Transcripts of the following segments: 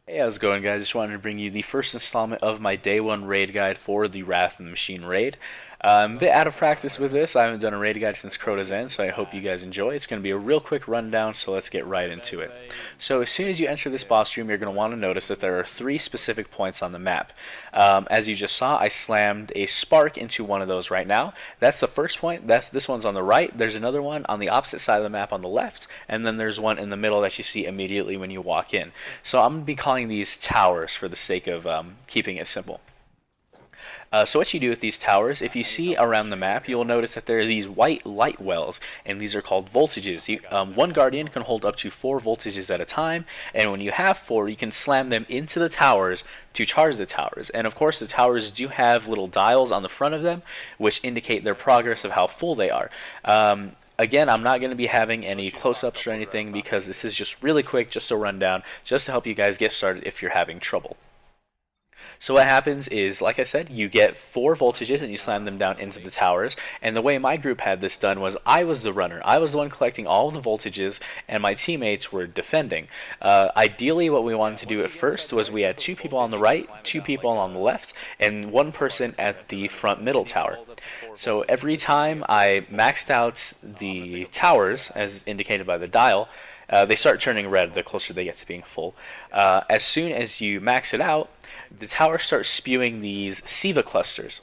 Hey, how's it going, guys? Just wanted to bring you the first installment of my day one raid guide for the Wrath of the Machine raid. I'm a bit out of practice with this. I haven't done a raid guide since Crota's End, so I hope you guys enjoy. It's going to be a real quick rundown, so let's get right into it. So as soon as you enter this boss room, you're going to want to notice that there are three specific points on the map. As you just saw, I slammed a spark into one of those right now. That's the first point. This one's on the right. There's another one on the opposite side of the map on the left, and then there's one in the middle that you see immediately when you walk in. So I'm going to be calling these towers for the sake of keeping it simple. So what you do with these towers, if you see around the map, you'll notice that there are these white light wells, and these are called voltages. One Guardian can hold up to 4 voltages at a time, and when you have 4, you can slam them into the towers to charge the towers. And of course, the towers do have little dials on the front of them, which indicate their progress of how full they are. Again, I'm not going to be having any close-ups or anything because this is just really quick, just a rundown, just to help you guys get started if you're having trouble. So what happens is, like I said, you get 4 voltages and you slam them down into the towers. And the way my group had this done was I was the runner. I was the one collecting all of the voltages and my teammates were defending. Ideally, what we wanted to do at first was we had 2 people on the right, 2 people on the left, and 1 person at the front middle tower. So every time I maxed out the towers, as indicated by the dial, they start turning red the closer they get to being full. As soon as you max it out, the tower starts spewing these SIVA clusters.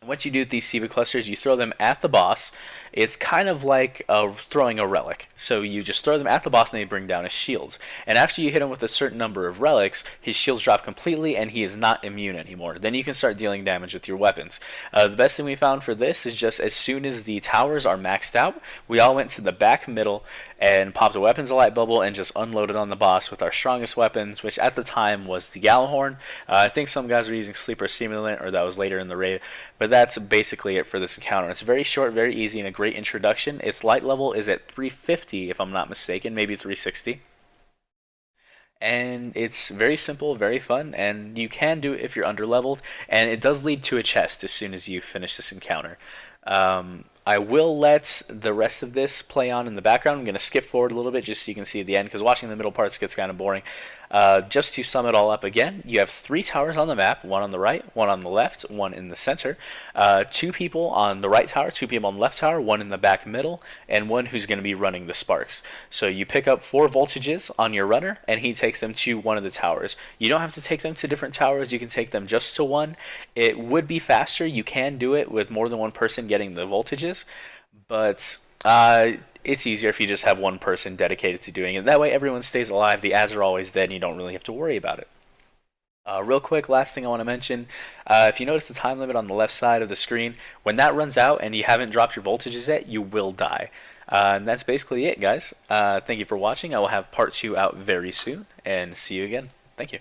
What you do with these SIVA clusters, you throw them at the boss. It's kind of like throwing a relic. So you just throw them at the boss and they bring down his shields. And after you hit him with a certain number of relics, his shields drop completely and he is not immune anymore. Then you can start dealing damage with your weapons. The best thing we found for this is just as soon as the towers are maxed out, we all went to the back middle and popped a weapons light bubble and just unloaded on the boss with our strongest weapons, which at the time was the Gjallarhorn. I think some guys were using Sleeper Simulant, or that was later in the raid, but that's basically it for this encounter. It's very short, very easy, and a great introduction. Its light level is at 350, if I'm not mistaken, maybe 360. And it's very simple, very fun, and you can do it if you're underleveled, and it does lead to a chest as soon as you finish this encounter. I will let the rest of this play on in the background. I'm going to skip forward a little bit just so you can see the end, because watching the middle parts gets kind of boring. Just to sum it all up again, you have 3 towers on the map, 1 on the right, 1 on the left, 1 in the center, 2 people on the right tower, 2 people on the left tower, 1 in the back middle, and 1 who's going to be running the sparks. So you pick up 4 voltages on your runner, and he takes them to one of the towers. You don't have to take them to different towers, you can take them just to one. It would be faster, you can do it with more than 1 person getting the voltages, but it's easier if you just have 1 person dedicated to doing it. That way everyone stays alive, the ads are always dead, and you don't really have to worry about it. Real quick, last thing I want to mention, if you notice the time limit on the left side of the screen, when that runs out and you haven't dropped your voltages yet, you will die. And that's basically it, guys. Thank you for watching. I will have part 2 out very soon, and see you again. Thank you.